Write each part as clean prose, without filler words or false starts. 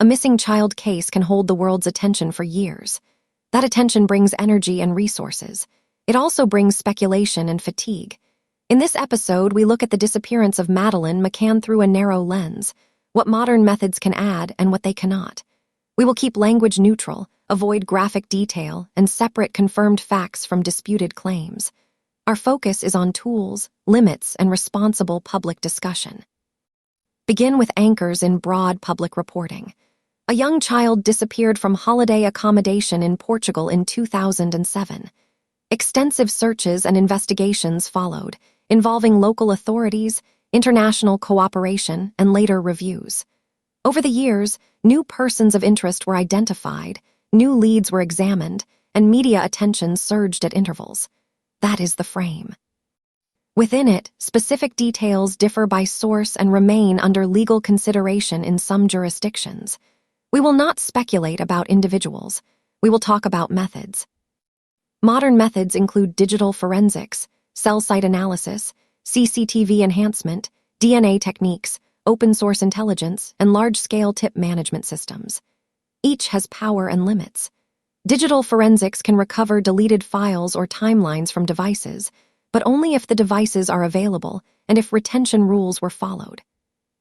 A missing child case can hold the world's attention for years. That attention brings energy and resources. It also brings speculation and fatigue. In this episode, we look at the disappearance of Madeleine McCann through a narrow lens, what modern methods can add and what they cannot. We will keep language neutral, avoid graphic detail, and separate confirmed facts from disputed claims. Our focus is on tools, limits, and responsible public discussion. Begin with anchors in broad public reporting. A young child disappeared from holiday accommodation in Portugal in 2007. Extensive searches and investigations followed, involving local authorities, international cooperation, and later reviews. Over the years, new persons of interest were identified, new leads were examined, and media attention surged at intervals. That is the frame. Within it, specific details differ by source and remain under legal consideration in some jurisdictions. We will not speculate about individuals. We will talk about methods. Modern methods include digital forensics, cell site analysis, CCTV enhancement, DNA techniques, open-source intelligence, and large-scale tip management systems. Each has power and limits. Digital forensics can recover deleted files or timelines from devices, but only if the devices are available and if retention rules were followed.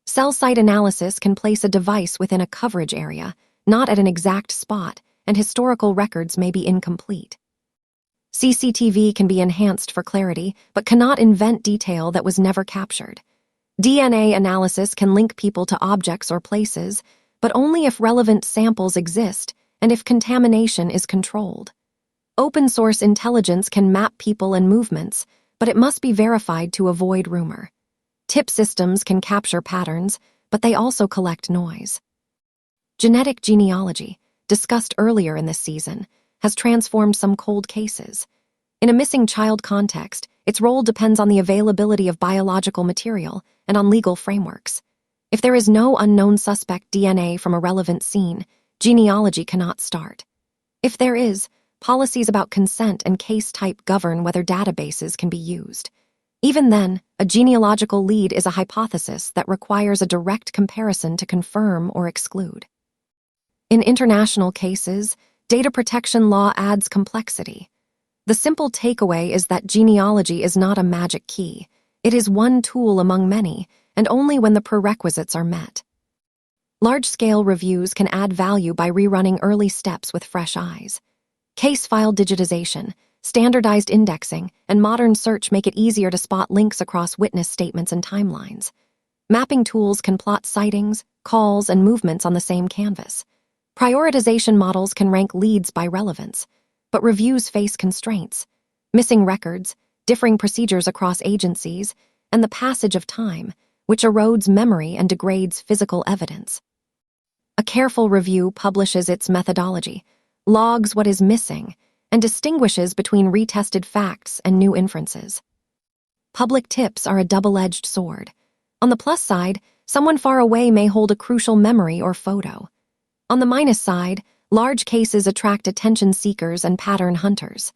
Cell site analysis can place a device within a coverage area, not at an exact spot, and historical records may be incomplete. CCTV can be enhanced for clarity, but cannot invent detail that was never captured. DNA analysis can link people to objects or places, but only if relevant samples exist and if contamination is controlled. Open-source intelligence can map people and movements, but it must be verified to avoid rumor. Tip systems can capture patterns, but they also collect noise. Genetic genealogy, discussed earlier in this season, has transformed some cold cases. In a missing child context, its role depends on the availability of biological material and on legal frameworks. If there is no unknown suspect DNA from a relevant scene, genealogy cannot start. If there is, policies about consent and case type govern whether databases can be used. Even then, a genealogical lead is a hypothesis that requires a direct comparison to confirm or exclude. In international cases, data protection law adds complexity. The simple takeaway is that genealogy is not a magic key. It is one tool among many, and only when the prerequisites are met. Large-scale reviews can add value by rerunning early steps with fresh eyes. Case file digitization, standardized indexing, and modern search make it easier to spot links across witness statements and timelines. Mapping tools can plot sightings, calls, and movements on the same canvas. Prioritization models can rank leads by relevance, but reviews face constraints, missing records, differing procedures across agencies, and the passage of time, which erodes memory and degrades physical evidence. A careful review publishes its methodology, logs what is missing, and distinguishes between retested facts and new inferences. Public tips are a double-edged sword. On the plus side, someone far away may hold a crucial memory or photo. On the minus side, large cases attract attention seekers and pattern hunters.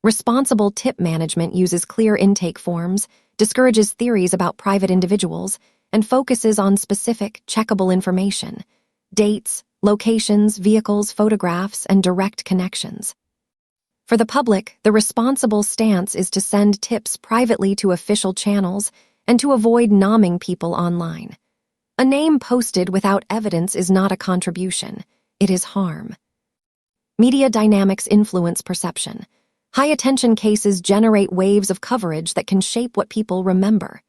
Responsible tip management uses clear intake forms, discourages theories about private individuals, and focuses on specific, checkable information: dates, locations, vehicles, photographs, and direct connections. For the public, the responsible stance is to send tips privately to official channels and to avoid nomming people online. A name posted without evidence is not a contribution, it is harm. Media dynamics influence perception. High-attention cases generate waves of coverage that can shape what people remember.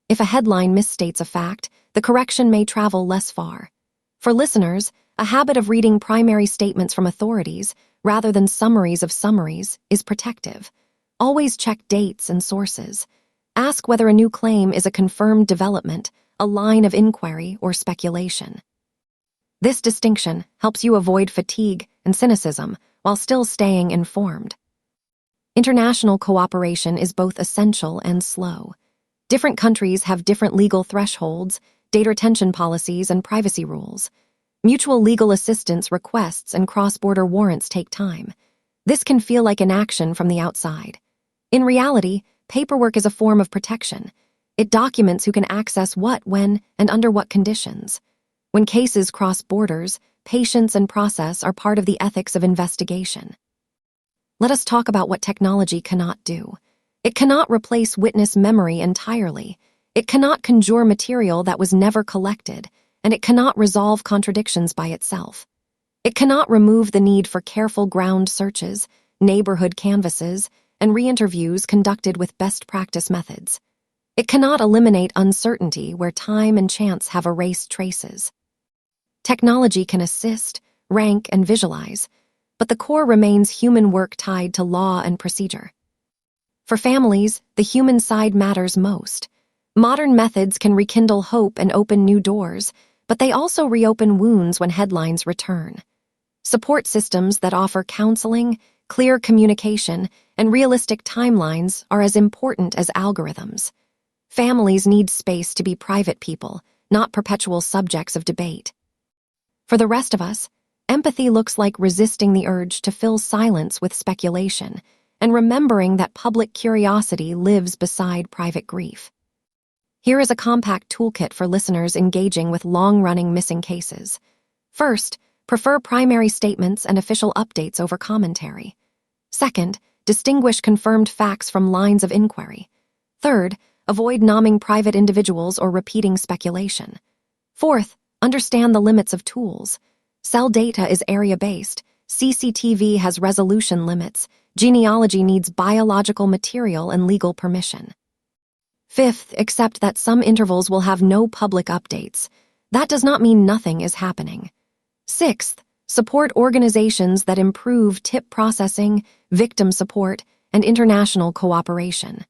If a headline misstates a fact, the correction may travel less far. For listeners, a habit of reading primary statements from authorities, rather than summaries of summaries, is protective. Always check dates and sources. Ask whether a new claim is a confirmed development, a line of inquiry, or speculation. This distinction helps you avoid fatigue and cynicism while still staying informed. International cooperation is both essential and slow. Different countries have different legal thresholds, data retention policies, and privacy rules. Mutual legal assistance requests and cross-border warrants take time. This can feel like inaction from the outside. In reality, paperwork is a form of protection. It documents who can access what, when, and under what conditions. When cases cross borders, patience and process are part of the ethics of investigation. Let us talk about what technology cannot do. It cannot replace witness memory entirely. It cannot conjure material that was never collected, and it cannot resolve contradictions by itself. It cannot remove the need for careful ground searches, neighborhood canvasses, and re-interviews conducted with best practice methods. It cannot eliminate uncertainty where time and chance have erased traces. Technology can assist, rank, and visualize, but the core remains human work tied to law and procedure. For families, the human side matters most. Modern methods can rekindle hope and open new doors, but they also reopen wounds when headlines return. Support systems that offer counseling, clear communication, and realistic timelines are as important as algorithms. Families need space to be private people, not perpetual subjects of debate. For the rest of us, empathy looks like resisting the urge to fill silence with speculation and remembering that public curiosity lives beside private grief. Here is a compact toolkit for listeners engaging with long-running missing cases. First, prefer primary statements and official updates over commentary. Second, distinguish confirmed facts from lines of inquiry. Third, avoid naming private individuals or repeating speculation. Fourth, understand the limits of tools. Cell data is area-based. CCTV has resolution limits. Genealogy needs biological material and legal permission. Fifth, accept that some intervals will have no public updates. That does not mean nothing is happening. Sixth, support organizations that improve tip processing, victim support, and international cooperation.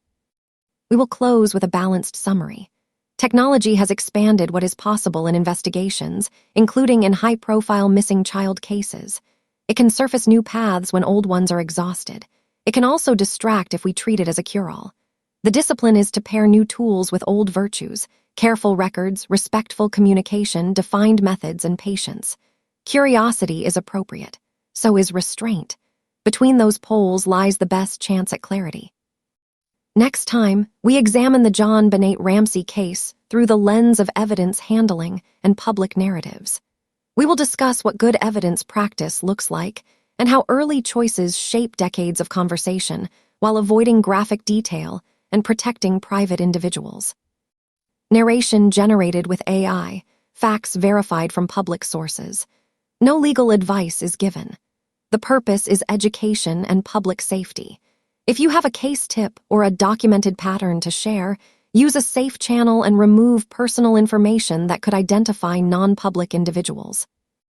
We will close with a balanced summary. Technology has expanded what is possible in investigations, including in high-profile missing child cases. It can surface new paths when old ones are exhausted. It can also distract if we treat it as a cure-all. The discipline is to pair new tools with old virtues, careful records, respectful communication, defined methods, and patience. Curiosity is appropriate. So is restraint. Between those poles lies the best chance at clarity. Next time, we examine the John Benet Ramsey case through the lens of evidence handling and public narratives. We will discuss what good evidence practice looks like and how early choices shape decades of conversation while avoiding graphic detail and protecting private individuals. Narration generated with AI, facts verified from public sources. No legal advice is given. The purpose is education and public safety. If you have a case tip or a documented pattern to share, use a safe channel and remove personal information that could identify non-public individuals.